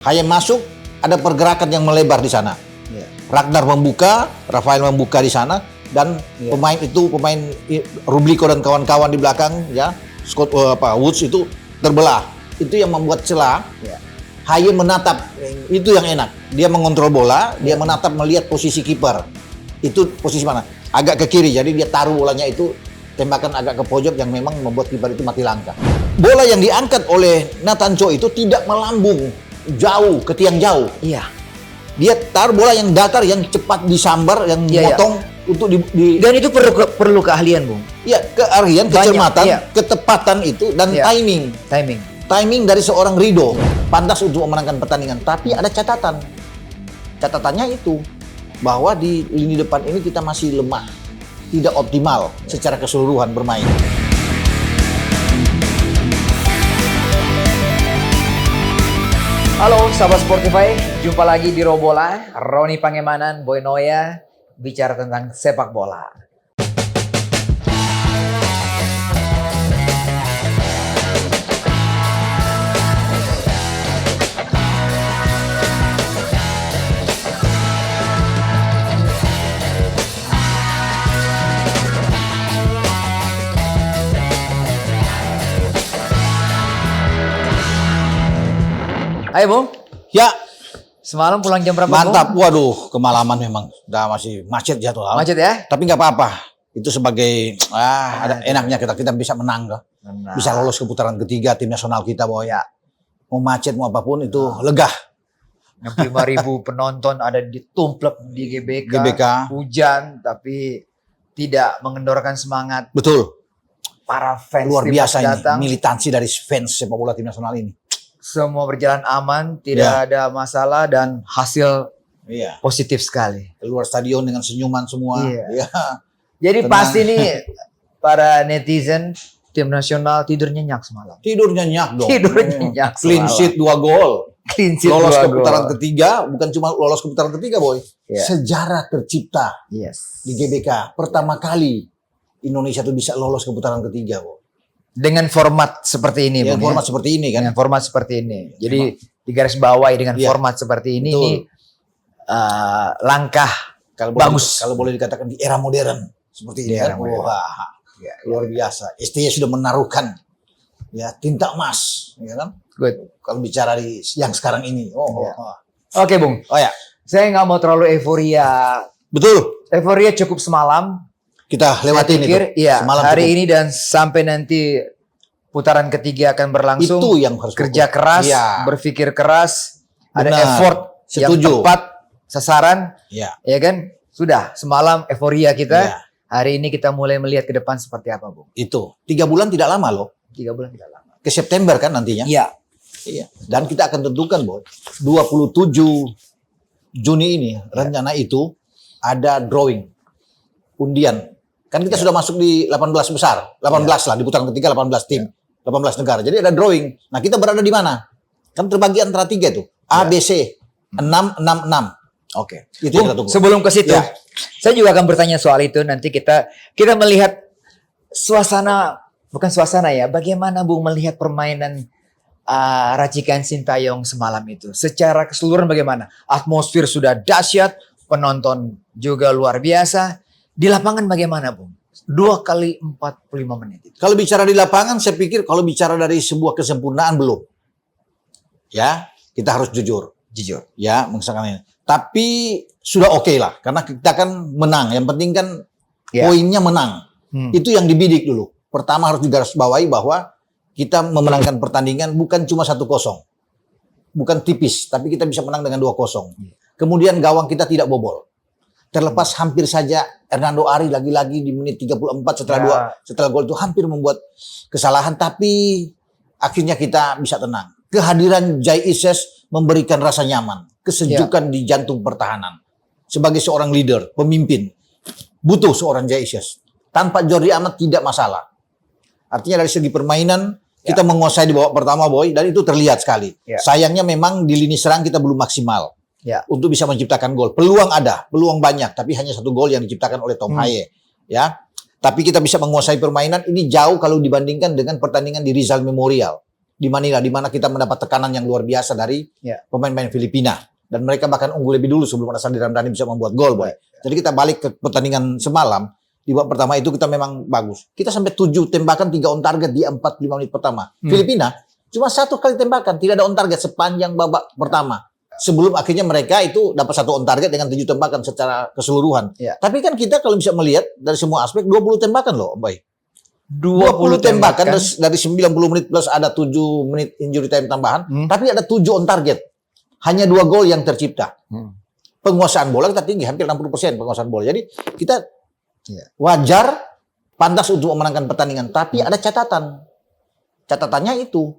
Hayem masuk, ada pergerakan yang melebar di sana. Ya. Ragnar membuka, Rafael membuka di sana, dan pemain Rubliko dan kawan-kawan di belakang, ya, Woods itu terbelah. Itu yang membuat celah. Ya. Hayem menatap, itu yang enak. Dia mengontrol bola, dia menatap melihat posisi kiper. Itu posisi mana? Agak ke kiri, jadi dia taruh bolanya itu, tembakan agak ke pojok yang memang membuat kiper itu mati langkah. Bola yang diangkat oleh Nathan Cho itu tidak melambung jauh, ke tiang jauh. Iya. Dia taruh bola yang datar, yang cepat disambar, yang motong untuk Dan itu perlu keahlian, Bung. Ya, keahlian, kecermatan, ketepatan itu, dan timing. Timing dari seorang Rido pantas untuk memenangkan pertandingan. Tapi ada catatan. Catatannya itu bahwa di lini depan ini kita masih lemah, tidak optimal secara keseluruhan bermain. Halo sahabat Sportify, jumpa lagi di Robola. Roni Pangemanan, Boy Noya, bicara tentang sepak bola. Ayo Bung. Ya. Semalam pulang jam berapa? Mantap, Bung? waduh, kemalaman memang. Udah masih macet jatuh. Macet ya? Tapi nggak apa-apa. Itu sebagai ada enaknya kita bisa menang, bisa lolos ke putaran ketiga tim nasional kita, Boy. Ya. Mau macet mau apapun itu lega. 65.000 penonton ada ditumplek di GBK. Hujan tapi tidak mengendorkan semangat. Betul. Para fans luar biasa ini datang. Militansi dari fans sepak bola tim nasional ini. Semua berjalan aman, tidak ada masalah dan hasil positif sekali. Keluar stadion dengan senyuman semua. Iya. Jadi pasti nih para netizen tim nasional tidur nyenyak semalam. Tidur nyenyak dong. Tidur nyenyak. Clean sheet 2 gol. Clean sheet lolos 2 ke putaran gol. ketiga, bukan cuma lolos ke putaran ketiga, Boy. Sejarah tercipta di GBK. Pertama kali Indonesia tuh bisa lolos ke putaran ketiga, Boy. Dengan format seperti ini, Bung, format seperti ini kan. Dengan format seperti ini. Jadi di garis bawahi dengan format seperti ini langkah bagus. Kalau boleh dikatakan di era modern seperti ini kan. Wah, luar biasa. STY sudah menaruhkan tinta emas, ya kan? Good. Kalau bicara di yang sekarang ini. Oke, Bung. Oh ya. Saya nggak mau terlalu euforia. Betul. Euforia cukup semalam. Kita lewatin itu. Semalam hari ini dan sampai nanti putaran ketiga akan berlangsung. Itu yang harus kerja keras, berpikir keras, ada effort yang tepat, sasaran, ya kan? Sudah semalam euforia kita. Hari ini kita mulai melihat ke depan seperti apa, Bung. Itu 3 bulan tidak lama loh. 3 bulan tidak lama. Ke September kan nantinya. Iya. Dan kita akan tentukan, Boy. 27 Juni ini rencana itu ada drawing, undian. Kan kita sudah masuk di 18 besar, 18 lah di putaran ketiga 18 tim, 18 negara. Jadi ada drawing. Nah, kita berada di mana? Kan terbagi antara 3 tuh. A, B, C. 6, 6, 6. Oke. Itu yang kita tunggu. Sebelum ke situ, saya juga akan bertanya soal itu. Nanti kita melihat suasana, bukan suasana ya, bagaimana Bung melihat permainan Racikan Sintayong semalam itu. Secara keseluruhan bagaimana? Atmosfer sudah dahsyat, penonton juga luar biasa. Di lapangan bagaimana, Bung? 2 kali 45 menit itu. Kalau bicara di lapangan, saya pikir kalau bicara dari sebuah kesempurnaan belum. Ya, kita harus jujur. Ya, mengesahkan ini. Tapi sudah oke lah, karena kita kan menang. Yang penting kan poinnya menang. Itu yang dibidik dulu. Pertama harus digarisbawahi bahwa kita memenangkan pertandingan bukan cuma 1-0. Bukan tipis, tapi kita bisa menang dengan 2-0. Kemudian gawang kita tidak bobol. Terlepas hampir saja Hernando Ari lagi-lagi di menit 34 setelah gol itu hampir membuat kesalahan, tapi akhirnya kita bisa tenang. Kehadiran Jai Ises memberikan rasa nyaman, kesejukan di jantung pertahanan. Sebagai seorang leader, pemimpin, butuh seorang Jai Ises. Tanpa Jordi Amat tidak masalah. Artinya dari segi permainan kita menguasai di babak pertama, Boy, dan itu terlihat sekali. Sayangnya memang di lini serang kita belum maksimal. Untuk bisa menciptakan gol. Peluang ada, peluang banyak, tapi hanya 1 gol yang diciptakan oleh Tom Haye. Tapi kita bisa menguasai permainan ini jauh kalau dibandingkan dengan pertandingan di Rizal Memorial. di Manila, di mana kita mendapat tekanan yang luar biasa dari pemain-pemain Filipina. Dan mereka bahkan unggul lebih dulu sebelum ada Sandi Ramdhani bisa membuat gol, boy. Jadi kita balik ke pertandingan semalam, di babak pertama itu kita memang bagus. Kita sampai 7 tembakan 3 on target di 45 menit pertama. Filipina cuma 1 kali tembakan, tidak ada on target sepanjang babak pertama. Sebelum akhirnya mereka itu dapat 1 on target dengan 7 tembakan secara keseluruhan. Tapi kan kita kalau bisa melihat dari semua aspek 20 tembakan loh, boy. 20 tembakan dari 90 menit plus ada 7 menit injury time tambahan, tapi ada 7 on target. Hanya 2 gol yang tercipta. Penguasaan bola kita tinggi, hampir 60% penguasaan bola. Jadi kita wajar, pantas untuk memenangkan pertandingan. Tapi ada catatan. Catatannya itu,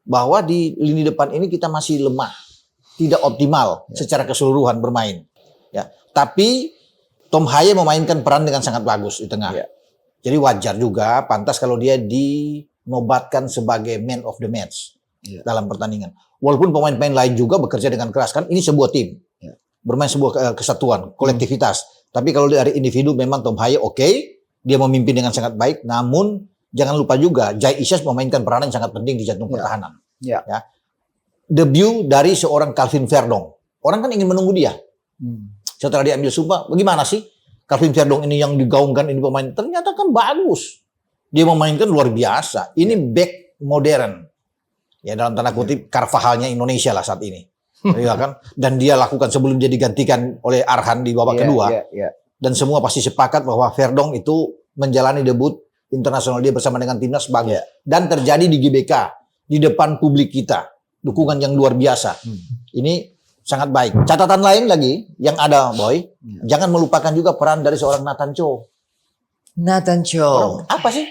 bahwa di lini depan ini kita masih lemah. Tidak optimal secara keseluruhan bermain. Ya. Tapi Tom Haye memainkan peran dengan sangat bagus di tengah. Jadi wajar juga, pantas kalau dia dinobatkan sebagai man of the match dalam pertandingan. Walaupun pemain-pemain lain juga bekerja dengan keras, kan ini sebuah tim, bermain sebuah kesatuan, kolektivitas. Tapi kalau dari individu memang Tom Haye dia memimpin dengan sangat baik. Namun jangan lupa juga Jai Isyas memainkan peranan yang sangat penting di jantung pertahanan. Ya. Debut dari seorang Calvin Verdong, orang kan ingin menunggu dia. Setelah dia ambil sumpah, bagaimana sih? Calvin Verdong ini yang digaungkan ini pemain, ternyata kan bagus. Dia memainkan luar biasa. Ini back modern. Ya dalam tanda kutip Carvajalnya Indonesia lah saat ini. Ya kan? Dan dia lakukan sebelum dia digantikan oleh Arhan di babak kedua. Dan semua pasti sepakat bahwa Verdong itu menjalani debut internasional dia bersama dengan timnas bagus. Dan terjadi di GBK, di depan publik kita. Dukungan yang luar biasa. Ini sangat baik. Catatan lain lagi yang ada, boy, jangan melupakan juga peran dari seorang Nathan Cho. Nathan Cho. Apa sih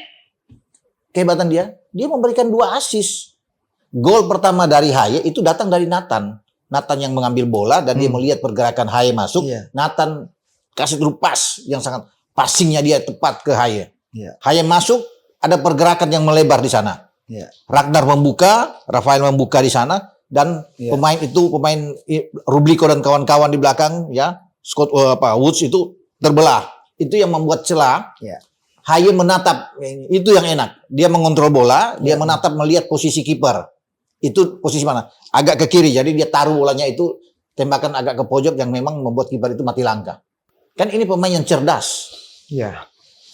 kehebatan dia? Dia memberikan 2 assist. Gol pertama dari Haye itu datang dari Nathan. Nathan yang mengambil bola dan dia melihat pergerakan Haye masuk. Nathan kasih through pass yang sangat passingnya dia tepat ke Haye. Haye masuk, ada pergerakan yang melebar di sana. Ragnar membuka, Rafael membuka di sana. Dan pemain Rubliko dan kawan-kawan di belakang, Scott Woods itu terbelah. Itu yang membuat celah. Haye menatap, itu yang enak. Dia mengontrol bola, dia menatap melihat posisi kiper. Itu posisi mana? Agak ke kiri, jadi dia taruh bolanya itu tembakan agak ke pojok yang memang membuat kiper itu mati langkah. Kan ini pemain yang cerdas.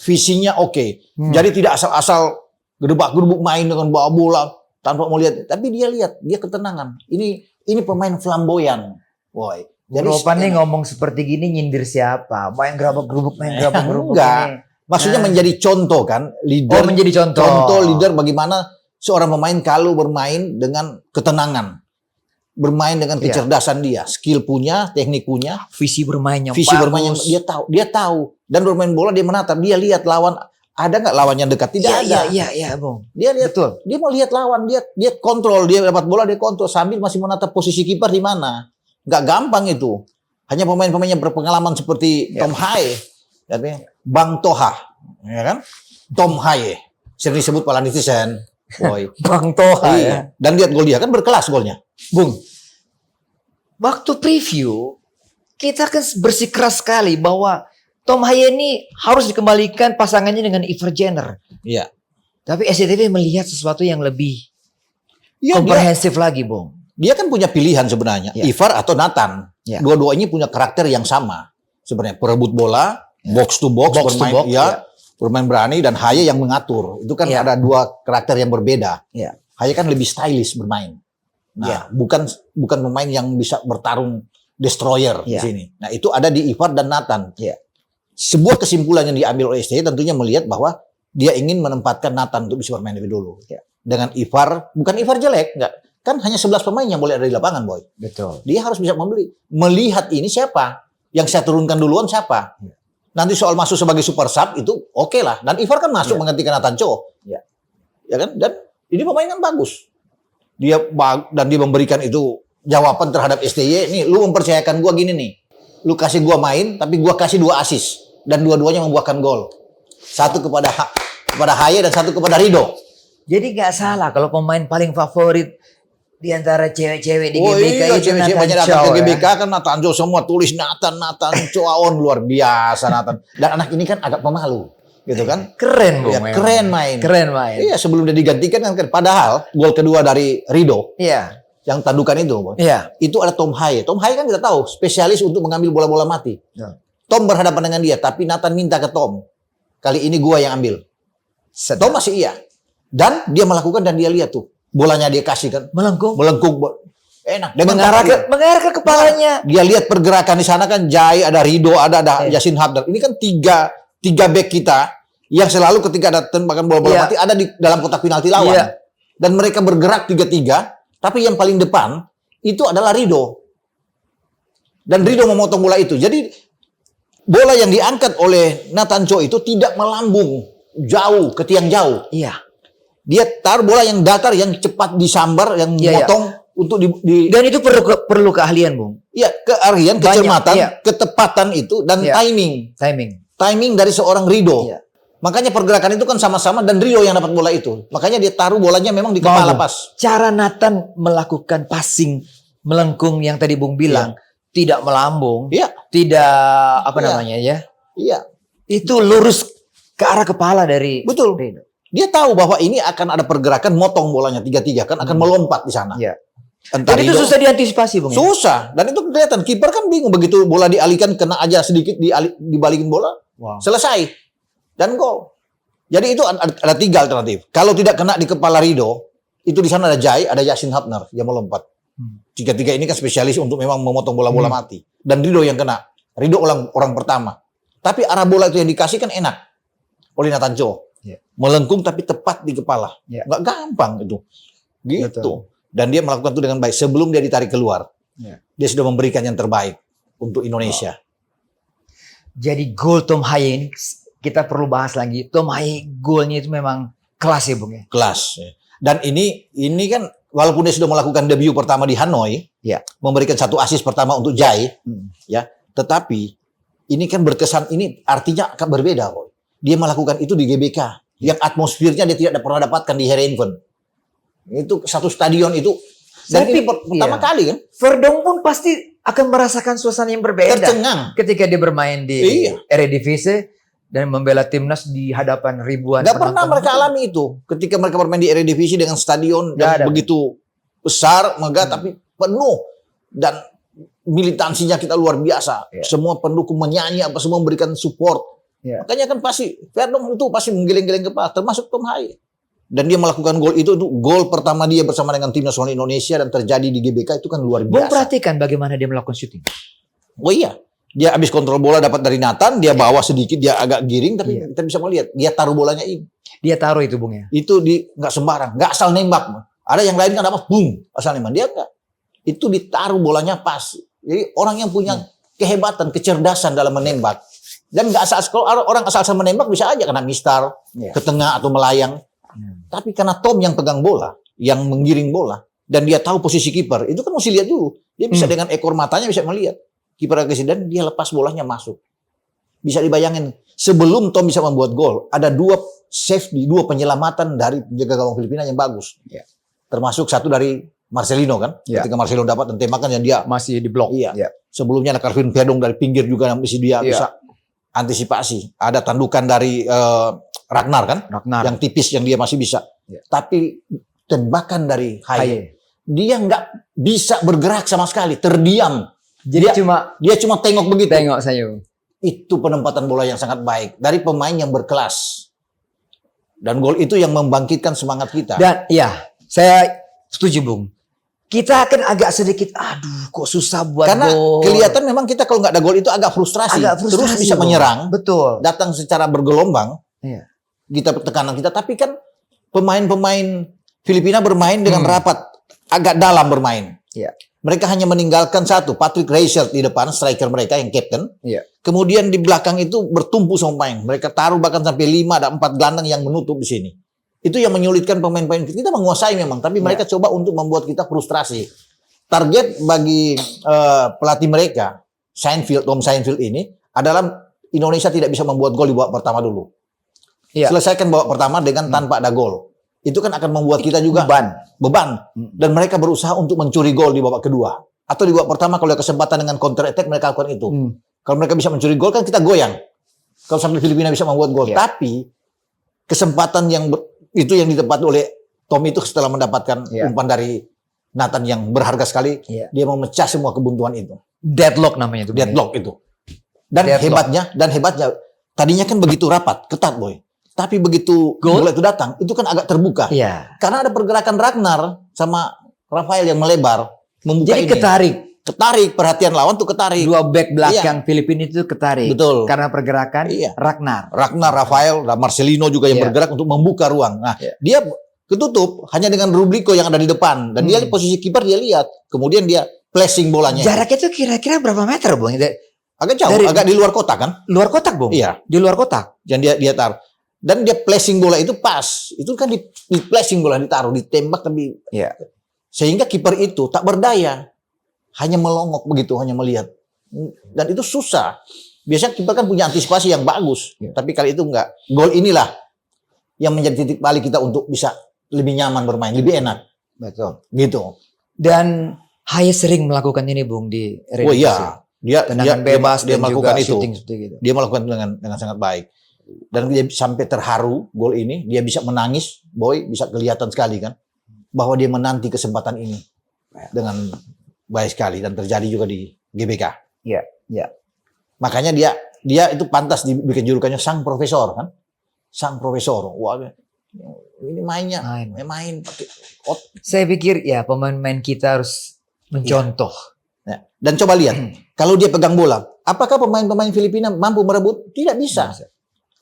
Visinya oke. Jadi tidak asal-asal gedebak-gedebuk main dengan bawa bola tanpa mau lihat, tapi dia lihat, dia ketenangan. Ini pemain flamboyan, boy. Jadi nih ngomong seperti gini nyindir siapa? Main gerabak-gerubuk, Enggak. Maksudnya menjadi contoh kan, leader. Menjadi contoh. Contoh leader bagaimana seorang pemain kalau bermain dengan ketenangan, bermain dengan kecerdasan dia, skill punya, teknik punya, visi bermainnya bagus. Dia tahu dan bermain bola dia menatap, dia lihat lawan. Ada nggak lawan yang dekat? Tidak ada. Iya, Bung. Dia lihat, betul. Dia mau lihat lawan, dia kontrol, dia dapat bola, dia kontrol sambil masih menatap posisi kiper di mana. Nggak gampang itu. Hanya pemain-pemain yang berpengalaman seperti Tom Haye, Bang Toha, ya kan? Tom Haye, sering disebut para netizen, boy. Bang Toha. Dan lihat gol dia kan berkelas golnya, Bung. Waktu preview kita kan bersikeras sekali bahwa Tom Haye ini harus dikembalikan pasangannya dengan Ivar Jenner. Iya. Tapi SCTV melihat sesuatu yang lebih komprehensif lagi, Bung. Dia kan punya pilihan sebenarnya, Ivar atau Nathan. Dua-duanya punya karakter yang sama. Sebenarnya perebut bola, box to box, bermain berani, dan Haye yang mengatur. Itu kan ada 2 karakter yang berbeda. Haye kan lebih stylish bermain. Nah, bukan pemain yang bisa bertarung destroyer di sini. Nah, itu ada di Ivar dan Nathan. Sebuah kesimpulan yang diambil oleh STY tentunya melihat bahwa dia ingin menempatkan Nathan untuk bisa bermain lebih dulu. Dengan Ivar, bukan Ivar jelek, enggak. Kan hanya 11 pemain yang boleh ada di lapangan, boy. Betul. Dia harus bisa melihat ini siapa, yang saya turunkan duluan siapa. Nanti soal masuk sebagai super sub itu oke lah. Dan Ivar kan masuk menggantikan Nathan Cho. Ya kan? Dan ini pemain kan bagus. Dia memberikan itu jawaban terhadap STY. Nih, lu mempercayakan gua gini nih. Lu kasih gua main, tapi gua kasih 2 assist. Dan dua-duanya membuahkan gol. 1 kepada Haye dan 1 kepada Rido. Jadi gak salah kalau pemain paling favorit di antara cewek-cewek di GBK itu cewek-cewek banyak datang ke GBK kan Nathan Cho semua tulis Nathan Cho luar biasa Nathan. Dan anak ini kan agak pemalu. gitu kan. Keren, Bung. Ya, memang. keren main. Keren main. Iya, sebelum dia digantikan kan padahal gol kedua dari Rido Iya. yang tandukan itu, Bung, Iya. itu ada Tom Haye. Tom Haye kan kita tahu spesialis untuk mengambil bola-bola mati. Ya. Tom berhadapan dengan dia, tapi Nathan minta ke Tom, kali ini gua yang ambil. Sedap. Tom masih iya. Dan dia melakukan dan dia lihat tuh. Bolanya dia kasih kan. Melengkung. Enak. Mengarah ke kepalanya. Dia lihat pergerakan di sana kan. Jai, ada Rido, ada Yasin Habdar. Ini kan tiga back kita yang selalu ketika ada tembakan bola-bola mati ada di dalam kotak penalti lawan. Iya. Dan mereka bergerak tiga-tiga. Tapi yang paling depan itu adalah Rido. Dan Rido memotong bola itu. Jadi bola yang diangkat oleh Nathan Cho itu tidak melambung jauh ke tiang jauh. Iya. Dia taruh bola yang datar, yang cepat disambar, yang motong untuk di Dan itu perlu keahlian, Bung. Iya, keahlian, kecermatan, ketepatan itu dan timing. Timing dari seorang Rido. Iya. Makanya pergerakan itu kan sama-sama dan Rido yang dapat bola itu. Makanya dia taruh bolanya memang di kepala pas. Cara Nathan melakukan passing melengkung yang tadi Bung bilang tidak melambung, tidak namanya ya. Iya. Itu lurus ke arah kepala dari Betul. Rido. Dia tahu bahwa ini akan ada pergerakan motong bolanya 3-3 kan akan melompat di sana. Iya. Entah Dan itu Rido, susah diantisipasi, Bung. susah. Dan itu kelihatan kiper kan bingung begitu bola dialihkan kena aja sedikit dibalikin bola. Wow. Selesai. Dan gol. Jadi itu ada 3 alternatif. Kalau tidak kena di kepala Rido, itu di sana ada Jai, ada Yasin Habner yang melompat. 3-3 ini kan spesialis untuk memang memotong bola-bola mati. Dan Rido yang kena. Rido orang pertama. Tapi arah bola itu yang dikasih kan enak oleh Nathan Cho. Melengkung tapi tepat di kepala. Nggak gampang itu. Gitu. Betul. Dan dia melakukan itu dengan baik. Sebelum dia ditarik keluar. Dia sudah memberikan yang terbaik untuk Indonesia. Jadi gol Tom Haye ini kita perlu bahas lagi. Tom Haye golnya itu memang kelas ya, Bung ya. Kelas. Dan ini kan walaupun dia sudah melakukan debut pertama di Hanoi, memberikan 1 assist pertama untuk Jai, ya, tetapi ini kan berkesan, ini artinya akan berbeda. Dia melakukan itu di GBK, yang atmosfernya dia tidak pernah dapatkan di Heerenveen. Itu satu stadion itu, dan ini pertama kali kan. Verdong pun pasti akan merasakan suasana yang berbeda. Tercengang. Ketika dia bermain di Eredivisie dan membela timnas di hadapan ribuan penonton. Gak pernah mereka alami itu. Ketika mereka bermain di Eredivisie dengan stadion yang begitu besar, megah, tapi penuh. Dan militansinya kita luar biasa. Semua pendukung menyanyi, semua memberikan support. Makanya kan pasti Verdong itu pasti menggeleng-geleng kepala, termasuk Tom Haye. Dan dia melakukan gol itu gol pertama dia bersama dengan timnas Indonesia dan terjadi di GBK itu kan luar biasa. Bung perhatikan bagaimana dia melakukan syuting. Oh iya, dia habis kontrol bola dapat dari Nathan, dia bawa sedikit, dia agak giring, tapi kita bisa melihat dia taruh bolanya ini. Dia taruh itu, Bung ya. Itu nggak sembarang, nggak asal nembak. Ada yang lain kan apa, boom, asal nembak. Dia nggak. Itu ditaruh bolanya pas. Jadi orang yang punya kehebatan, kecerdasan dalam menembak. Dan nggak asal, kalau orang asal menembak bisa aja kena mistar, ke tengah atau melayang. Tapi karena Tom yang pegang bola, yang menggiring bola, dan dia tahu posisi kiper, itu kan mesti lihat dulu. Dia bisa dengan ekor matanya bisa melihat kiper agresif dan dia lepas bolanya masuk. Bisa dibayangin sebelum Tom bisa membuat gol, ada 2 safety, 2 penyelamatan dari penjaga gawang Filipina yang bagus. Termasuk satu dari Marcelino kan, ketika Marcelino dapat dan tembakan yang dia masih di blok. Sebelumnya ada Calvin Verdong dari pinggir juga yang dia bisa antisipasi. Ada tandukan dari Ragnar kan, yang tipis yang dia masih bisa. Tapi tembakan dari Haye, dia nggak bisa bergerak sama sekali, terdiam. Jadi dia cuma tengok begitu. Tengok saya. Itu penempatan bola yang sangat baik dari pemain yang berkelas. Dan gol itu yang membangkitkan semangat kita. Dan saya setuju, Bung. Kita akan agak sedikit, aduh kok susah buat karena gol. Kelihatan memang kita kalau nggak ada gol itu agak frustrasi. Terus bisa menyerang. Betul. Datang secara bergelombang. Kita tekanan kita, tapi kan pemain-pemain Filipina bermain dengan rapat, agak dalam bermain. Mereka hanya meninggalkan satu, Patrick Reichert di depan, striker mereka yang kapten. Kemudian di belakang itu bertumpu sama pemain. Mereka taruh bahkan sampai 5, ada 4 gelandang yang menutup di sini. Itu yang menyulitkan pemain-pemain kita menguasai memang, tapi mereka coba untuk membuat kita frustrasi. Target bagi pelatih mereka, Tom Seinfeld ini adalah Indonesia tidak bisa membuat gol di babak pertama dulu. Selesaikan babak pertama dengan tanpa ada gol. Itu kan akan membuat kita juga beban. Dan mereka berusaha untuk mencuri gol di babak kedua. Atau di babak pertama kalau ada kesempatan dengan counter attack mereka lakukan itu. Kalau mereka bisa mencuri gol kan kita goyang. kalau sampai Filipina bisa membuat gol. Iya. Tapi kesempatan itu yang ditempati oleh Tommy itu setelah mendapatkan Iya. umpan dari Nathan yang berharga sekali, Iya. dia memecah semua kebuntuan itu. Deadlock namanya itu. Deadlock itu. Dan Deadlock. hebatnya, tadinya kan begitu rapat, ketat boy. Tapi begitu Gol? bola itu datang, itu kan agak terbuka. Iya. Karena ada pergerakan Ragnar sama Rafael yang melebar, membuka Jadi ini. ketarik. Perhatian lawan tuh ketarik. Dua back belakang Filipina itu ketarik. Betul. Karena pergerakan Iya. Ragnar. Rafael, dan Marcelino juga yang Iya. bergerak untuk membuka ruang. Nah, Iya. dia ketutup hanya dengan Rublico yang ada di depan. Dan dia posisi kiper dia lihat. Kemudian dia flashing bolanya. Jaraknya itu kira-kira berapa meter, Bung? Agak jauh, agak di luar kotak kan? Luar kotak, Bung? Iya. Di luar kotak. Dan dia taruh. Dan dia flashing bola itu pas. Itu kan di flashing bola ditaruh, ditembak tapi Iya. sehingga kiper itu tak berdaya. Hanya melongok begitu, hanya melihat. Dan itu susah. Biasanya kiper kan punya antisipasi yang bagus. Iya. Tapi kali itu enggak. Gol inilah yang menjadi titik balik kita untuk bisa lebih nyaman bermain, lebih enak. Betul. Gitu. Dan Hayes sering melakukan ini, Bung, di Oh iya. Tendangan bebas dia dan melakukan juga itu. shooting seperti gitu. Dia melakukan dengan sangat baik. Dan dia sampai terharu gol ini, dia bisa menangis, boy, bisa kelihatan sekali kan bahwa dia menanti kesempatan ini dengan baik sekali dan terjadi juga di GBK. Iya, iya. Makanya dia itu pantas dibikin julukannya sang profesor kan? Sang profesor. Wah, ini mainnya main pakai Saya pikir ya pemain-pemain kita harus mencontoh. Ya. Dan coba lihat, kalau dia pegang bola, apakah pemain-pemain Filipina mampu merebut? Tidak bisa.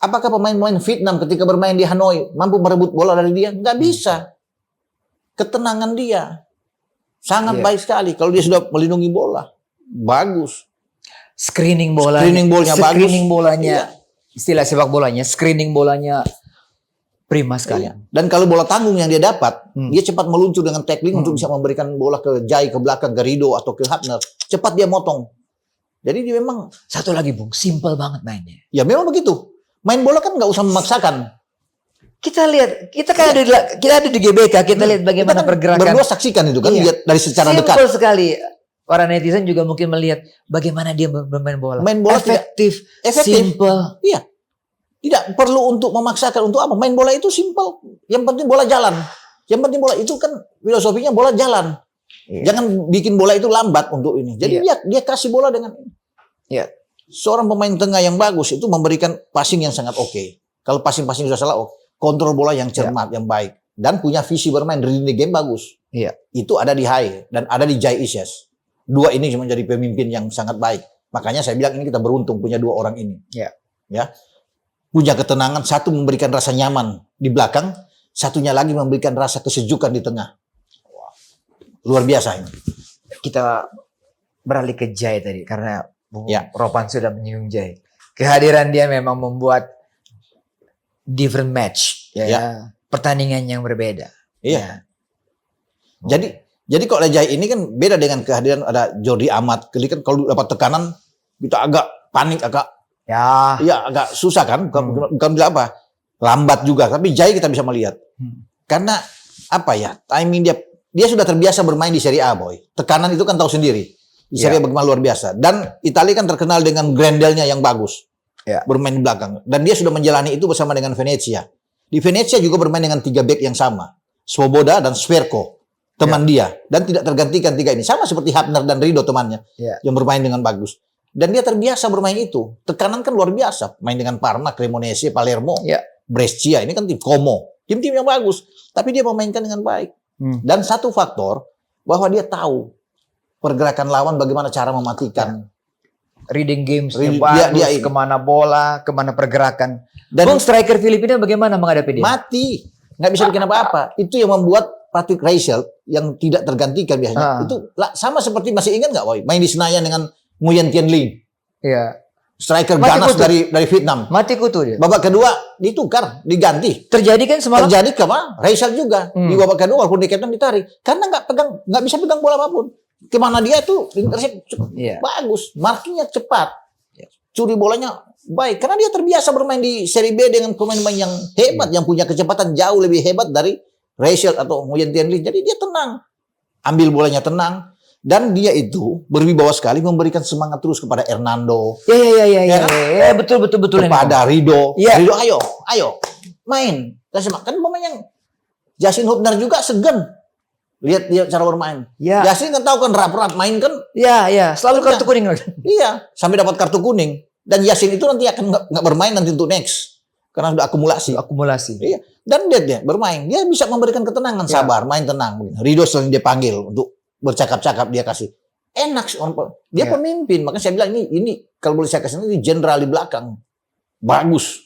Apakah pemain-pemain Vietnam ketika bermain di Hanoi mampu merebut bola dari dia? Nggak bisa. Ketenangan dia sangat baik sekali. Kalau dia sudah melindungi bola, bagus. Screening bolanya Screening bolanya Iya. Istilah sepak bolanya, screening bolanya prima sekali. Iya. Dan kalau bola tanggung yang dia dapat, dia cepat meluncur dengan tackling untuk bisa memberikan bola ke Jai, ke belakang, ke Rido atau ke Hapner. Cepat dia motong. Jadi dia memang Satu lagi, Bung, simple banget mainnya. ya memang begitu. Main bola kan nggak usah memaksakan. Kita lihat, kita ada di GBK, kita lihat bagaimana Kita kan pergerakan. berdua saksikan itu kan, Iya. lihat dari secara dekat. Simple sekali. Para netizen juga mungkin melihat bagaimana dia bermain bola. Main bola efektif, efektif. simple. Iya. Tidak perlu untuk memaksakan untuk apa. Main bola itu simple. Yang penting bola jalan. Yang penting bola itu kan filosofinya bola jalan. Iya. Jangan bikin bola itu lambat untuk ini. Jadi dia kasih bola dengan ini. Iya. Seorang pemain tengah yang bagus itu memberikan passing yang sangat oke. Kalau passing-passing sudah salah, kontrol bola yang cermat, yang baik. Dan punya visi bermain reading the game bagus. Iya. Itu ada di Hai dan ada di Jai Isyes. Dua ini menjadi pemimpin yang sangat baik. Makanya saya bilang ini kita beruntung punya dua orang ini. Iya. Ya. Punya ketenangan, satu memberikan rasa nyaman di belakang, satunya lagi memberikan rasa kesejukan di tengah. Luar biasa ini. Kita beralih ke Jai tadi karena Bung Ya. Ropan sudah menyinggung Jai. Kehadiran dia memang membuat different match, ya. Pertandingan yang berbeda. Iya. Jadi kalau ada Jai ini kan beda dengan kehadiran ada Jordi Amat. Kan kalau dapat tekanan kita agak panik, agak susah kan? Bukan bilang apa? Lambat juga. Tapi Jai kita bisa melihat. Karena apa ya? Timing dia sudah terbiasa bermain di Serie A, boy. Tekanan itu kan tahu sendiri. Di Serie A bagaimana luar biasa. Dan Italia kan terkenal dengan grandelnya yang bagus. Bermain di belakang. Dan dia sudah menjalani itu bersama dengan Venezia. Di Venezia juga bermain dengan 3 back yang sama. Svoboda dan Sverko. Teman dia. Dan tidak tergantikan 3 ini. Sama seperti Hapner dan Rido temannya. Yang bermain dengan bagus. Dan dia terbiasa bermain itu. Tekanan kan luar biasa. Main dengan Parma, Cremonese, Palermo, Brescia. Ini kan tim Como. Tim-tim yang bagus. Tapi dia memainkan dengan baik. Dan satu faktor. Bahwa dia tahu pergerakan lawan bagaimana cara mematikan. Reading games Dia kemana bola, kemana pergerakan. Dan Bung, striker Filipina bagaimana menghadapi dia? mati. Nggak bisa bikin apa-apa. Itu yang membuat Patrick Reichelt yang tidak tergantikan biasanya. Itu sama seperti, masih ingat nggak, Boy? Main di Senayan dengan Nguyen Tien Ling. Iya. Striker Mati ganas kutu. dari Vietnam. Mati kutu dia. Babak kedua ditukar, diganti. Terjadi kan semalam? Terjadi kemana? Reichelt juga. Di babak kedua walaupun di captain ditarik. Karena nggak bisa pegang bola apapun. Kemana dia tuh intercept bagus. Markingnya cepat. Curi bolanya baik. Karena dia terbiasa bermain di Serie B dengan pemain-pemain yang hebat. Yang punya kecepatan jauh lebih hebat dari Reichelt atau Nguyen Tien Ling. Jadi dia tenang. Ambil bolanya tenang. Dan dia itu berwibawa sekali memberikan semangat terus kepada Hernando, Ya, betul kepada Rido. Iya. Rido, ayo, main. Kan pemain yang Justin Hubner juga segan. Lihat dia cara bermain. Ya. Justin kan tahu kan rap-rap main kan. Ya, selalu kartu kuning. Iya, sampai dapat kartu kuning. Dan Justin itu nanti akan nggak bermain nanti untuk next. Karena sudah akumulasi. Iya. Dan dia bermain. Dia bisa memberikan ketenangan, sabar, main tenang. Rido sering dia panggil untuk bercakap-cakap, dia kasih. Enak sih orang. Dia pemimpin. Makanya saya bilang ini kalau boleh saya kasih ini jenderal di belakang. Bagus.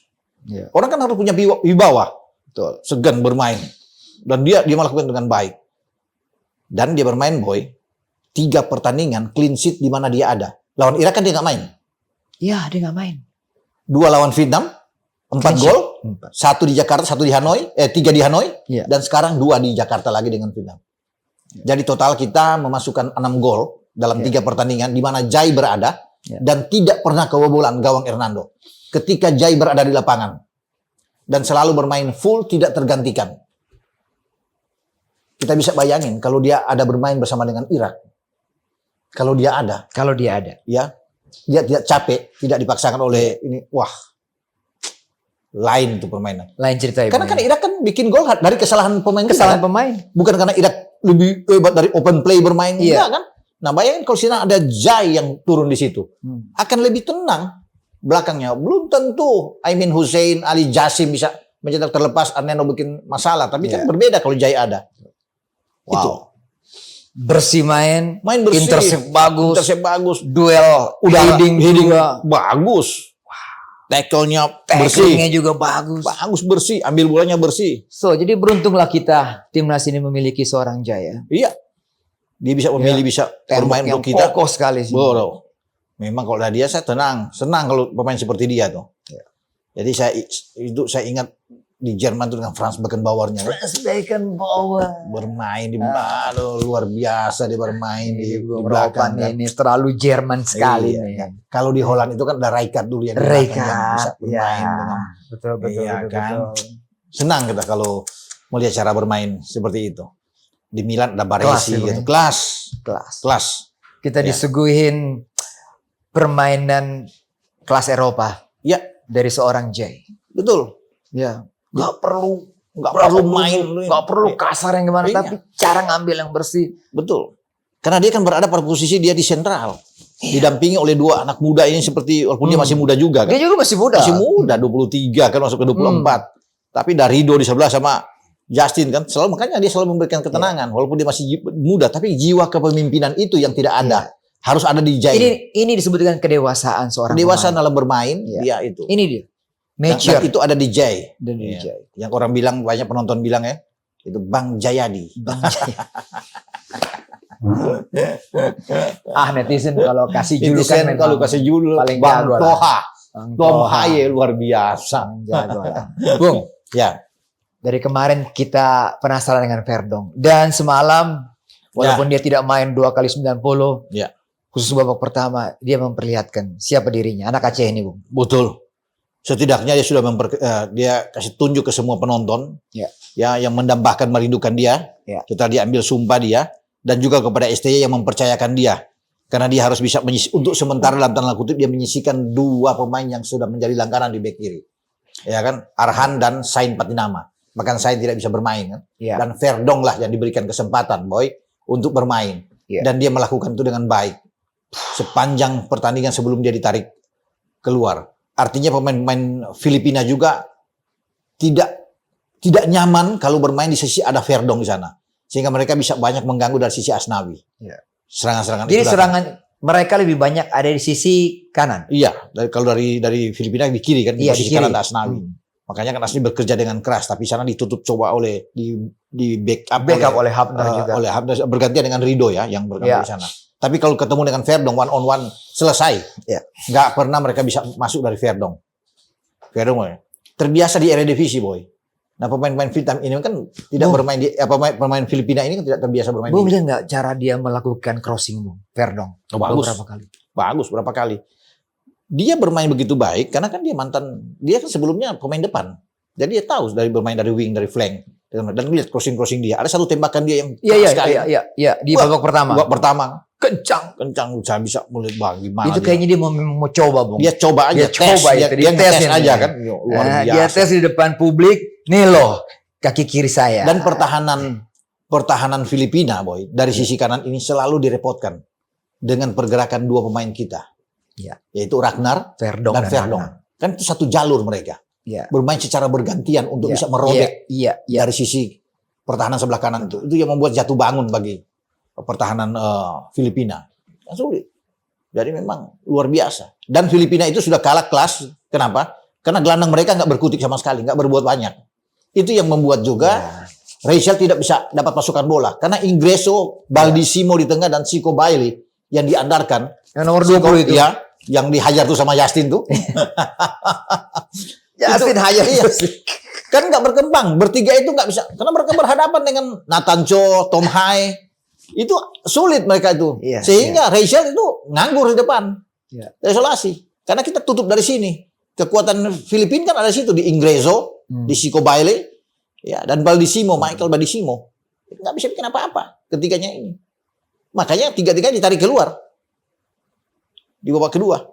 Ya. Orang kan harus punya wibawa. Betul. Segan bermain. Dan dia melakukan dengan baik. Dan dia bermain, Boy. 3 pertandingan clean sheet di mana dia ada. Lawan Irak kan dia nggak main. Iya, dia nggak main. 2 lawan Vietnam, 4 gol. 1 di Jakarta, 1 di Hanoi, 3 di Hanoi. Iya. Dan sekarang 2 di Jakarta lagi dengan Vietnam. Jadi total kita memasukkan 6 gol dalam 3 pertandingan di mana Jai berada dan tidak pernah kebobolan gawang Hernando. Ketika Jai berada di lapangan dan selalu bermain full, tidak tergantikan. Kita bisa bayangin kalau dia ada bermain bersama dengan Irak. Kalau dia ada, ya, dia tidak capek, tidak dipaksakan oleh ini. Wah, lain tuh permainan. Lain cerita. Karena kan Irak kan bikin gol dari kesalahan pemain. Pemain. Bukan karena Irak lebih hebat dari open play bermain. Enggak kan? Nah, bayangin kalau sini ada Jai yang turun di situ. Akan lebih tenang belakangnya. Belum tentu Aimin Hussein, Ali Jassim bisa mencetak terlepas, Arneno bikin masalah. Tapi kan berbeda kalau Jai ada. Wow. Itu. Bersih main bersih. Intercept bagus. Duel udah heading juga bagus. Tackle-nya bersih. Tackle-nya juga bagus. Bagus bersih, ambil bolanya bersih. So, jadi beruntunglah kita timnas ini memiliki seorang Jaya. Iya. Dia bisa memilih, bisa bermain untuk kita. Kokoh sekali sih. Bodoh. Memang kalau ada dia saya senang kalau pemain seperti dia tuh. Ya. Jadi saya ingat di Jerman tuh dengan Franz Beckenbauer-nya. Franz Beckenbauer bermain di luar biasa dia bermain di belakang kan. Ini terlalu Jerman sekali nih. Kan. Kalau di Holland itu kan ada Rijkaard dulu yang bisa bermain dengan betul. Senang kita kalau melihat cara bermain seperti itu. Di Milan ada Baresi gitu. Kelas. Kita disuguhin permainan kelas Eropa. Ya, dari seorang Jay. Betul. Ya. Nggak perlu main, nggak perlu kasar yang gimana, tapi cara ngambil yang bersih. Betul. Karena dia kan berada pada posisi dia di sentral, didampingi oleh 2 anak muda ini seperti walaupun dia masih muda juga. Kan? Dia juga masih muda. 23 kan masuk ke 24. Tapi dari Rido di sebelah sama Justin kan makanya dia selalu memberikan ketenangan walaupun dia masih muda, tapi jiwa kepemimpinan itu yang tidak ada. Harus ada di Jai. Ini disebutkan kedewasaan seorang kedewasaan dalam bermain, dia itu. Ini dia. Dan itu ada di Jai. Yang orang bilang, banyak penonton bilang ya, itu Bang Jayadi. Netizen kalau kasih julukan paling Bang jago Toha. Toha ya luar biasa. Bung, ya. Dari kemarin kita penasaran dengan Verdong dan semalam walaupun dia tidak main 2 kali 90, khusus babak pertama dia memperlihatkan siapa dirinya, anak Aceh ini, Bung. Betul. Setidaknya dia sudah dia kasih tunjuk ke semua penonton yang mendambakan merindukan dia. Setelah dia ambil sumpah dia dan juga kepada STY yang mempercayakan dia. Karena dia harus bisa untuk sementara dalam tanda kutip dia menyisikan 2 pemain yang sudah menjadi langganan di bek kiri. Ya kan? Arhan dan Sain Patinama. Bahkan Sain tidak bisa bermain kan. Dan Verdong lah yang diberikan kesempatan Boy untuk bermain. Dan dia melakukan itu dengan baik. Sepanjang pertandingan sebelum dia ditarik keluar. Artinya pemain-pemain Filipina juga tidak nyaman kalau bermain di sisi ada Verdong di sana. Sehingga mereka bisa banyak mengganggu dari sisi Asnawi. Serangan-serangan. Jadi serangan mereka lebih banyak ada di sisi kanan. Iya, kalau dari Filipina di kiri kan, di sisi kanan ada Asnawi. Makanya kan Asnawi bekerja dengan keras, tapi sana ditutup coba oleh di backup oleh Hubner juga. Oleh Hubner bergantian dengan Rido ya yang berganti di sana. Tapi kalau ketemu dengan Verdong one on one selesai. Nggak pernah mereka bisa masuk dari Verdong. Verdong terbiasa di Eredivisie Boy. Nah pemain-pemain Vietnam ini kan tidak bermain di pemain Filipina ini kan tidak terbiasa bermain. Bung lihat nggak cara dia melakukan crossing Bung Verdong? Bagus berapa kali. Dia bermain begitu baik karena kan dia kan sebelumnya pemain depan. Jadi dia tahu dari bermain dari wing, dari flank. Dan lihat crossing dia. Ada satu tembakan dia yang Iya, keras sekali. iya. Di babak pertama. Babak pertama. Kencang. Saya bisa melihat bagaimana Itu kayaknya dia mau coba, Bung. dia coba aja, Dia coba itu, dia dites ngetes ini. aja kan. Luar Nah, biasa. dia tes di depan publik. Nih loh, kaki kiri saya. Dan pertahanan Filipina, Boy, dari sisi kanan ini selalu direpotkan dengan pergerakan dua pemain kita. Iya. Yaitu Ragnar Verdong dan Verdong. Kan itu satu jalur mereka. Iya. Bermain secara bergantian untuk bisa merobek Iya. dari sisi pertahanan sebelah kanan itu. Itu yang membuat jatuh bangun bagi pertahanan Filipina. Sulit. Jadi memang luar biasa. Dan Filipina itu sudah kalah kelas. Kenapa? Karena gelandang mereka nggak berkutik sama sekali, nggak berbuat banyak. Itu yang membuat juga Rachel tidak bisa dapat masukan bola. Karena Ingreso, Baldissimo di tengah dan Chico Bailey yang diandarkan. Yang nomor 20 itu. Ya, yang dihajar tuh sama Justin tuh. Justin hajar. Iya. Kan nggak berkembang. Bertiga itu nggak bisa. Karena mereka berhadapan dengan Nathan Cho, Tom Hai. Itu sulit mereka itu. Iya, Sehingga Rachel itu nganggur di depan. Iya. Isolasi. Karena kita tutup dari sini. Kekuatan Filipina kan ada di situ. Di Ingreso, di Chico Bailey. Ya, dan Baldissimo, Michael Baldissimo. Nggak bisa bikin apa-apa ketiganya ini. Makanya tiga-tiganya ditarik keluar. Di babak kedua.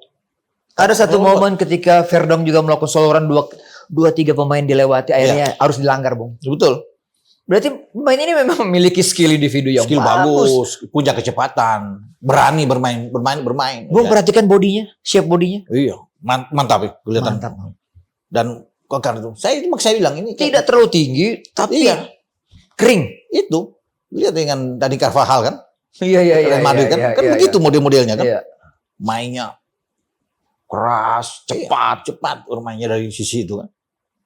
Ada satu momen ketika Verdong juga melakukan soloran 2-3 pemain dilewati. Akhirnya harus dilanggar, Bung. Betul. Berarti pemain ini memang memiliki skill individu yang Skill bagus, punya kecepatan, berani bermain. Bung, Ya. perhatikan bodinya, shape bodinya. Iya, mantap ya, kelihatan. Mantap. Dan karena itu, saya bilang ini Tidak terlalu tinggi, tapi iya, kering. itu lihat dengan Dani Carvajal kan, Iya. Real Madrid kan begitu model-modelnya kan, Iya. mainnya keras, cepat bermainnya dari sisi itu kan.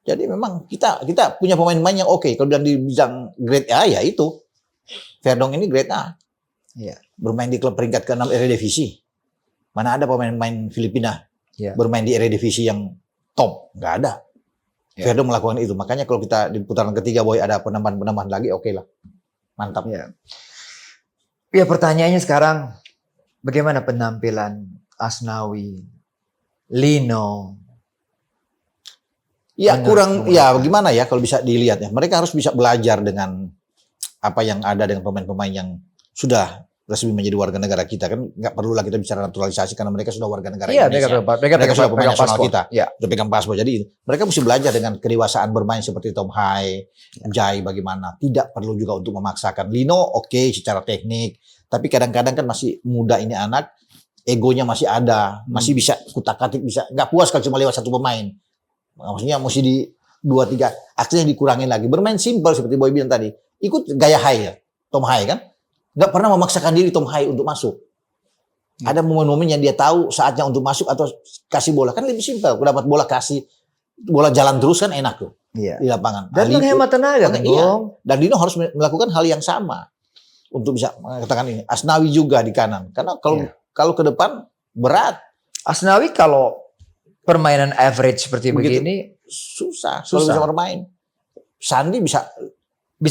Jadi memang kita punya pemain-pemain yang oke. Kalau bilang di bidang grade A ya itu, Verdong ini grade A. Iya. Bermain di klub peringkat ke-6 Eredivisie. Mana ada pemain-pemain Filipina bermain di Eredivisie yang top? Nggak ada. Verdong melakukan itu. Makanya kalau kita di putaran ketiga, Boy, ada penambahan lagi, oke lah. Mantap. Ya, pertanyaannya sekarang, bagaimana penampilan Asnawi, Lino? Ya kurang, ya gimana ya kalau bisa dilihat ya. Mereka harus bisa belajar dengan apa yang ada dengan pemain-pemain yang sudah resmi menjadi warga negara kita. Kan nggak perlu lah kita bicara naturalisasi karena mereka sudah warga negara Indonesia. Mereka sudah pemain nasional kita. Sudah pegang paspor. Jadi mereka mesti belajar dengan kedewasaan bermain seperti Tom Hai, Jai bagaimana. Tidak perlu juga untuk memaksakan. Lino oke secara teknik. Tapi kadang-kadang kan masih muda ini anak. Egonya masih ada. Masih bisa kutak-katik. Bisa nggak puas kalau cuma lewat satu pemain. Maksudnya mesti di 2-3 aksinya dikurangin lagi. Bermain simpel seperti Boy bilang tadi. Ikut gaya Hai ya. Tom Hai kan. Gak pernah memaksakan diri Tom Hai untuk masuk. Ada momen-momen yang dia tahu saatnya untuk masuk atau kasih bola. Kan lebih simpel. Kalau dapat bola kasih bola jalan terus kan enak tuh. Di lapangan. Dan menghemat tenaga kan. Dan Dino harus melakukan hal yang sama. Untuk bisa mengatakan ini. Asnawi juga di kanan. Karena kalau ke depan berat. Asnawi kalau permainan average seperti begini susah. Kalau bisa bermain. Sandi bisa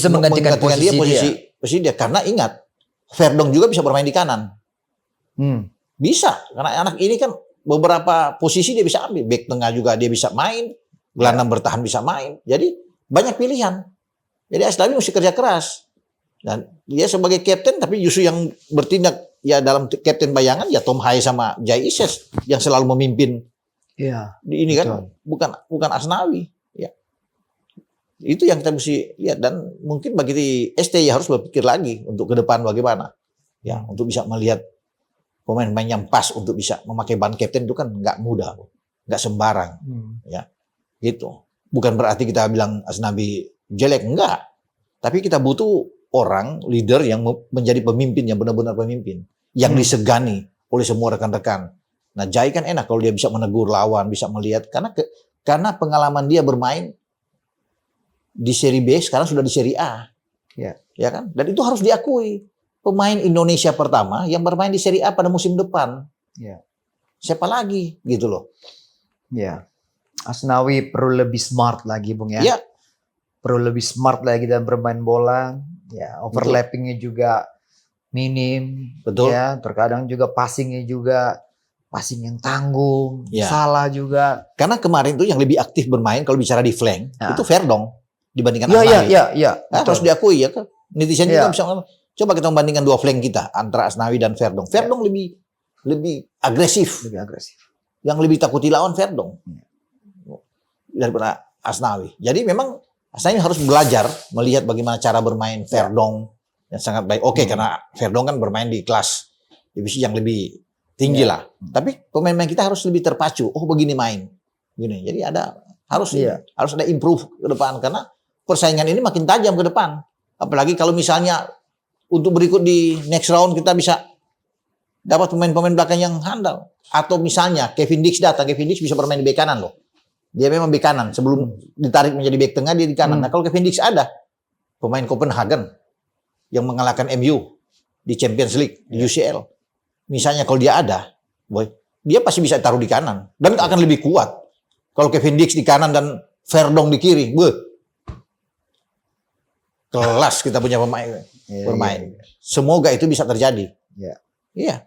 menggantikan posisi dia. Karena ingat, Verdong juga bisa bermain di kanan. Bisa. Karena anak ini kan beberapa posisi dia bisa ambil. Back tengah juga dia bisa main. Gelandang bertahan bisa main. Jadi banyak pilihan. Jadi Asnawi mesti kerja keras. Dan dia sebagai kapten tapi justru yang bertindak ya dalam kapten bayangan ya Tom Hai sama Jai Ises yang selalu memimpin. Iya. Ini kan bukan Asnawi, ya. Itu yang kita mesti lihat dan mungkin bagi STY harus berpikir lagi untuk ke depan bagaimana. Ya, untuk bisa melihat pemain-pemain yang pas untuk bisa memakai ban kapten itu kan nggak mudah, nggak sembarang, ya. Gitu. Bukan berarti kita bilang Asnawi jelek, enggak. Tapi kita butuh orang leader yang menjadi pemimpin yang benar-benar pemimpin, yang disegani oleh semua rekan-rekan. Nah, Jai kan enak kalau dia bisa menegur lawan, bisa melihat karena pengalaman dia bermain di Serie B sekarang sudah di Serie A. Ya kan? Dan itu harus diakui. Pemain Indonesia pertama yang bermain di Serie A pada musim depan. Siapa lagi gitu loh. Asnawi perlu lebih smart lagi, Bung ya. Perlu lebih smart lagi dalam bermain bola. Overlappingnya juga minim. Betul. Ya, terkadang juga passingnya juga passing yang tanggung, Ya. salah juga. Karena kemarin tuh yang lebih aktif bermain kalau bicara di flank Nah. itu Verdong dibandingkan Iya, Asnawi. Harus betul. diakui ya kan. Netizen Iya. juga bisa ngomong. Coba kita membandingkan dua flank kita antara Asnawi dan Verdong. Verdong lebih agresif. Lebih agresif. Yang lebih takuti lawan Verdong Iya. daripada Asnawi. Jadi memang Asnawi harus belajar melihat bagaimana cara bermain Verdong yang sangat baik. Oke, karena Verdong kan bermain di kelas divisi yang lebih tinggi lah. Tapi pemain-pemain kita harus lebih terpacu. Oh, begini main. Gini. Jadi harus ada improve ke depan karena persaingan ini makin tajam ke depan. Apalagi kalau misalnya untuk berikut di next round kita bisa dapat pemain-pemain belakang yang handal. Atau misalnya Kevin Dix datang, Kevin Dix bisa bermain di bek kanan loh. Dia memang bek kanan. Sebelum ditarik menjadi bek tengah dia di kanan. Nah kalau Kevin Dix ada, pemain Copenhagen yang mengalahkan MU di Champions League, di UCL. Misalnya kalau dia ada, boy, dia pasti bisa taruh di kanan. Dan akan lebih kuat. Kalau Kevin Dix di kanan dan Verdong di kiri, kelas kita punya pemain bermain. Semoga itu bisa terjadi. Iya,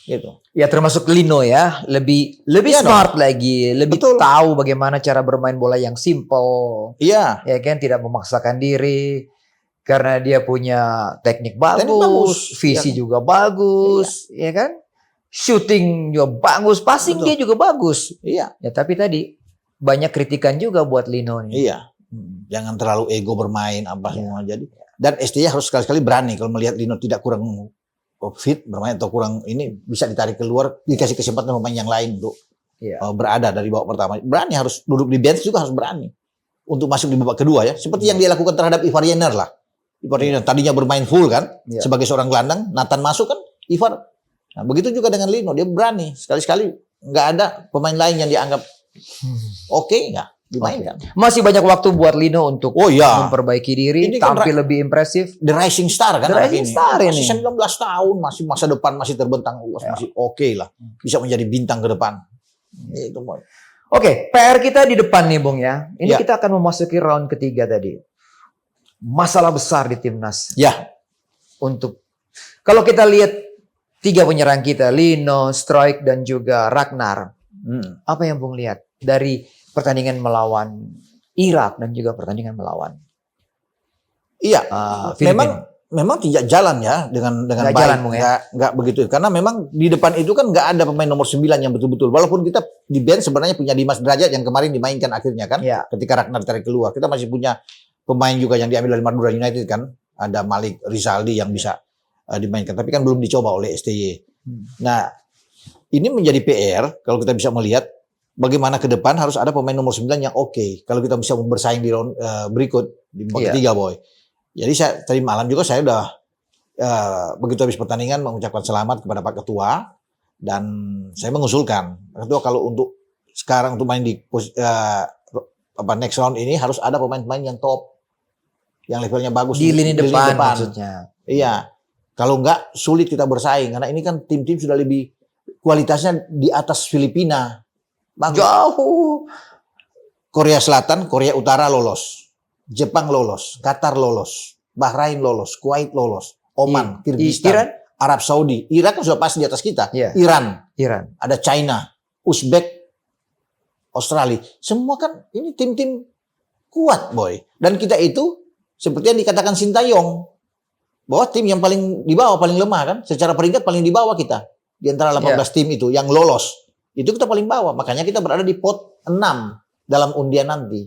gitu. Ya termasuk Lino ya, lebih Iya smart lagi, lebih Betul. tahu bagaimana cara bermain bola yang simple. Iya, Ya kan, tidak memaksakan diri karena dia punya teknik bagus, bagus, visi ya kan? juga bagus, ya kan? Shooting juga bagus, passing Betul. dia juga bagus. iya, Ya tapi tadi banyak kritikan juga buat Lino nih. iya. Jangan terlalu ego bermain apa semua jadi. Dan STY harus sekali-sekali berani kalau melihat Lino tidak kurang fit bermain atau kurang ini bisa ditarik keluar, dikasih kesempatan pemain yang lain untuk berada dari babak pertama. Berani harus duduk di bench juga harus berani untuk masuk di babak kedua ya. Seperti yang dia lakukan terhadap Ivar Jenner lah. Ivar Jenner tadinya bermain full kan sebagai seorang gelandang, Nathan masuk kan Ivar. Nah, begitu juga dengan Lino, dia berani sekali-sekali nggak ada pemain lain yang dianggap oke nggak dimainkan. Masih banyak waktu buat Lino untuk memperbaiki diri, Ini kan tampil lebih impresif. The rising star kan The rising star ini. Masih 19 tahun, masih masa depan masih terbentang luas, masih oke lah. Bisa menjadi bintang ke depan. Itu boy. Oke, PR kita di depan nih Bung ya. Ini kita akan memasuki round ketiga tadi. Masalah besar di timnas. Ya. Untuk kalau kita lihat tiga penyerang kita, Lino, Struijk dan juga Ragnar. Apa yang Bung lihat dari pertandingan melawan Irak dan juga pertandingan melawan memang tidak jalan ya dengan baik. Jalan, Bung, ya? Nggak begitu. Karena memang di depan itu kan nggak ada pemain nomor 9 yang betul-betul. Walaupun kita di bench sebenarnya punya Dimas Derajat yang kemarin dimainkan akhirnya kan. Ketika Ragnar tarik keluar. Kita masih punya pemain juga yang diambil dari Madura United kan. Ada Malik Rizaldi yang bisa dimainkan. Tapi kan belum dicoba oleh STY. Nah, ini menjadi PR kalau kita bisa melihat bagaimana ke depan harus ada pemain nomor 9 yang oke. Kalau kita bisa bersaing di round berikut di babak ketiga boy. Jadi tadi malam juga saya udah begitu habis pertandingan mengucapkan selamat kepada Pak Ketua dan saya mengusulkan Pak Ketua kalau untuk sekarang untuk main di next round ini harus ada pemain-pemain yang top, yang levelnya bagus di lini depan maksudnya. Iya. Kalau enggak sulit kita bersaing karena ini kan tim-tim sudah lebih kualitasnya di atas Filipina. Bagus. Jauh. Korea Selatan, Korea Utara lolos. Jepang lolos, Qatar lolos, Bahrain lolos, Kuwait lolos, Oman, Kyrgyzstan, Iran? Arab Saudi. Irak kan sudah pasti di atas kita. Iran. Ada China, Uzbek, Australia. Semua kan ini tim-tim kuat, boy. Dan kita itu seperti yang dikatakan Sintayong, bahwa tim yang paling di bawah, paling lemah kan, secara peringkat paling di bawah kita. Di antara 18 tim itu yang lolos, itu kita paling bawah. Makanya kita berada di pot 6 dalam undian nanti.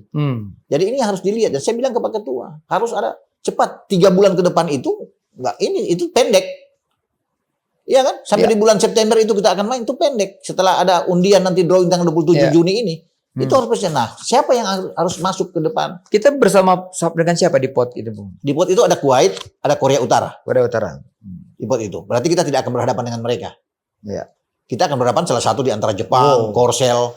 Jadi ini harus dilihat. Dan saya bilang ke Pak Ketua, harus ada cepat 3 bulan ke depan itu, itu pendek. Iya kan? Sampai di bulan September itu kita akan main, itu pendek. Setelah ada undian nanti drawing tanggal 27 Juni ini, itu harus persen. Nah, siapa yang harus masuk ke depan? Kita bersama dengan siapa di pot itu, Bung? Di pot itu ada Kuwait, ada Korea Utara. Korea Utara. Di pot itu. Berarti kita tidak akan berhadapan dengan mereka. Ya. Kita akan berhadapan salah satu di antara Jepang, Korsel,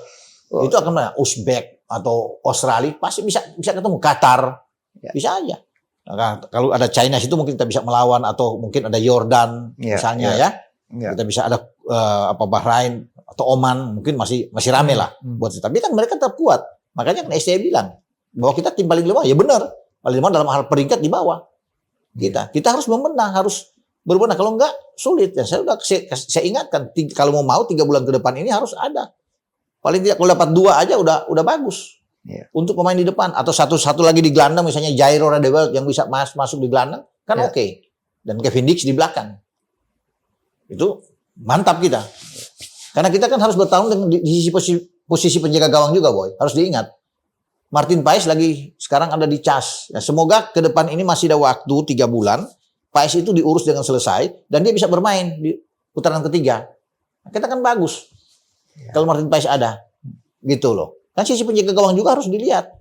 itu akan Uzbek atau Australia pasti bisa ketemu. Qatar, bisa aja. Nah, kalau ada China situ mungkin kita bisa melawan atau mungkin ada Yordan misalnya ya. Kita bisa ada Bahrain atau Oman mungkin masih rame lah buat itu. Tapi kan mereka tetap kuat. Makanya kan STY bilang bahwa kita tim paling lemah. Ya benar. Paling lemah dalam hal peringkat di bawah. Kita harus membenah, harus berbenah. Kalau enggak sulit. Ya saya ingatkan kalau mau 3 bulan ke depan ini harus ada. Paling tidak kalau dapat 2 aja udah bagus. Iya. Untuk pemain di depan atau satu lagi di gelandang misalnya Jairo Radewell yang bisa masuk di gelandang kan Iya. oke. Dan Kevin Dix di belakang. Itu mantap kita. Karena kita kan harus bertarung dengan di sisi posisi penjaga gawang juga, Boy. Harus diingat. Martin Paes lagi sekarang ada di CAS. Ya, semoga ke depan ini masih ada waktu 3 bulan. Paes itu diurus dengan selesai dan dia bisa bermain di putaran ketiga. Nah, kita kan bagus. Ya. Kalau Martin Paes ada. Gitu loh. Kan sisi penjaga gawang juga harus dilihat.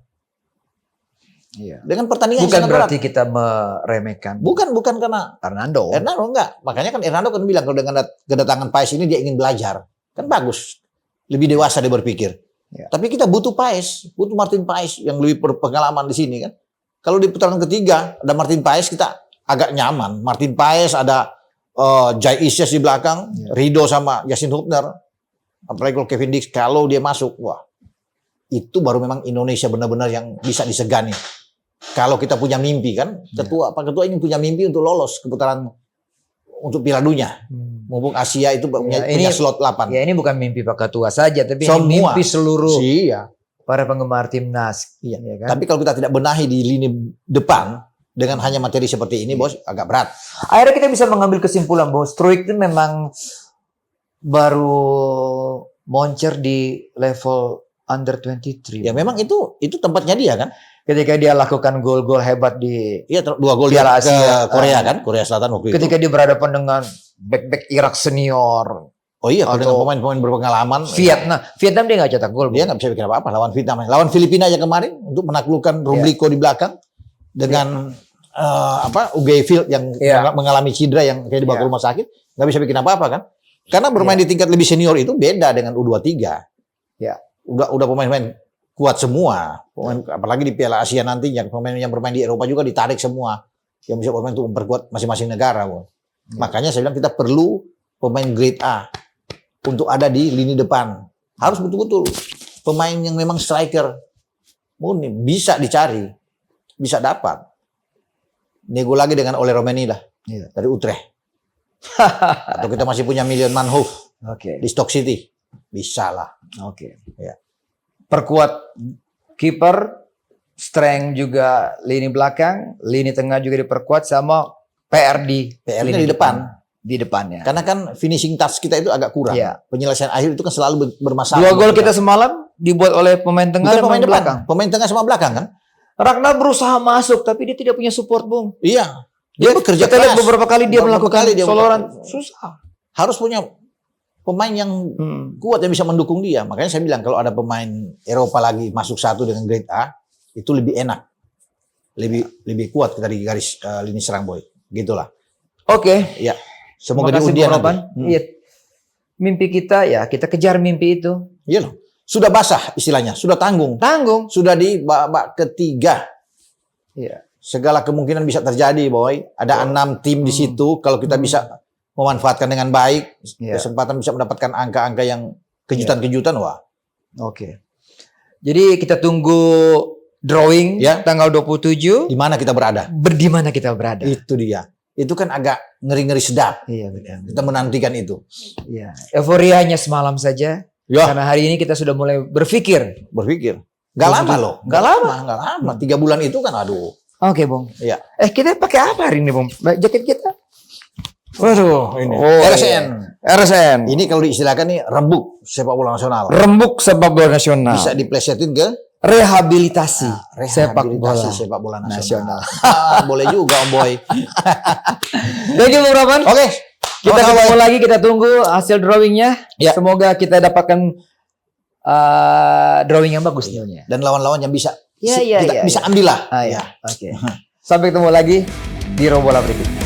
Iya. Dengan pertandingan Bukan sangat berarti berat. kita meremehkan Bukan karena Hernando. enggak. Makanya kan Hernando kan bilang kalau dengan kedatangan Paes ini dia ingin belajar. Kan bagus. Lebih dewasa dia berpikir. Ya. Tapi kita butuh Paes, butuh Martin Paes yang lebih berpengalaman di sini kan. Kalau di putaran ketiga ada Martin Paes kita agak nyaman. Martin Paes ada Jai Isyes di belakang, Rido sama Justin Hubner. Apalagi kalau Kevin Dix kalau dia masuk, wah. Itu baru memang Indonesia benar-benar yang bisa disegani. Kalau kita punya mimpi kan, Pak Ketua ini punya mimpi untuk lolos ke putaran untuk Piala Dunia. Mumpung Asia itu punya slot 8. Ya ini bukan mimpi Pak Ketua saja, tapi Semua. ini mimpi seluruh Iya. para penggemar timnas. Iya. Ya kan? Tapi kalau kita tidak benahi di lini depan dengan hanya materi seperti ini, Bos, agak berat. Akhirnya kita bisa mengambil kesimpulan bahwa Struijk itu memang baru moncer di level under 23. Ya memang itu tempatnya dia kan. Ketika dia lakukan gol-gol hebat di Iya 2 gol Piala ke Asia. Korea kan, Korea Selatan waktu itu. ketika dia berhadapan dengan back-back Irak senior, Oh iya, kalau dengan atau pemain-pemain berpengalaman. Vietnam dia nggak cetak gol. Dia nggak bisa bikin apa-apa lawan Vietnam. Lawan Filipina aja kemarin untuk menaklukkan Rublico di belakang dengan Ugefield yang mengalami cedera yang kayak dibawa ke rumah sakit, nggak bisa bikin apa-apa kan? Karena bermain di tingkat lebih senior itu beda dengan U23. Ya. Udah pemain-pemain kuat semua. Apalagi di Piala Asia nantinya pemain yang bermain di Eropa juga ditarik semua. Yang bisa bermain untuk memperkuat masing-masing negara, Bos. Makanya saya bilang kita perlu pemain grade A untuk ada di lini depan. Harus betul-betul pemain yang memang striker. Murni bisa dicari, bisa dapat. Nego lagi dengan Ole Romeni lah dari Utrecht. Atau kita masih punya Milan Manhoef di Stoke City. Bisa lah. Ya. Perkuat kiper, strength juga lini belakang, lini tengah juga diperkuat sama PR di lini depan. Di depannya. Karena kan finishing touch kita itu agak kurang. Iya. Penyelesaian akhir itu kan selalu bermasalah. 2 gol kita semalam dibuat oleh pemain tengah Bukan dan pemain belakang. depan, pemain tengah sama belakang kan? Ragnar berusaha masuk tapi dia tidak punya support, Bung. Iya. Dia bekerja Kita lihat keras. beberapa kali dia melakukan soloran susah. Harus punya pemain yang kuat yang bisa mendukung dia. Makanya saya bilang kalau ada pemain Eropa lagi masuk satu dengan grade A, itu lebih enak. Lebih kuat dari garis lini serang, Boy. Gitulah. Oke. Ya. Semoga Terima kasih, diundian Bung Roban. nanti. Iya. Mimpi kita ya, kita kejar mimpi itu. Iya loh. Sudah basah istilahnya, sudah tanggung. Sudah di babak ketiga. Iya. Segala kemungkinan bisa terjadi, Boy. Ada 6 tim di situ. Kalau kita bisa memanfaatkan dengan baik, kesempatan bisa mendapatkan angka-angka yang kejutan-kejutan, wah. Oke. Jadi kita tunggu drawing tanggal 27. Di mana kita berada? Di mana kita berada? Itu dia. Itu kan agak ngeri-ngeri sedap. Iya, benar. Kita menantikan itu. Iya. Euforianya semalam saja. Ya. Karena hari ini kita sudah mulai berpikir. Gak lama loh. Gak lama. 3 bulan itu kan aduh. Oke, Bung. Iya. Kita pakai apa hari ini, Bung? Jaket kita? Waduh, ini. RSN. Ini kalau diistilahkan nih rembuk sepak bola nasional. Rembuk sepak bola nasional. Bisa diplesetin ke rehabilitasi sepak bola nasional. Boleh juga, Om Boy. Thank you, Bung Roban. Oke. Kita ketemu lagi, kita tunggu hasil drawingnya. Ya. Semoga kita dapatkan drawing yang bagus. Dan lawan-lawan yang bisa kita bisa ambil lah. Oke. Sampai ketemu lagi di Robola berikutnya.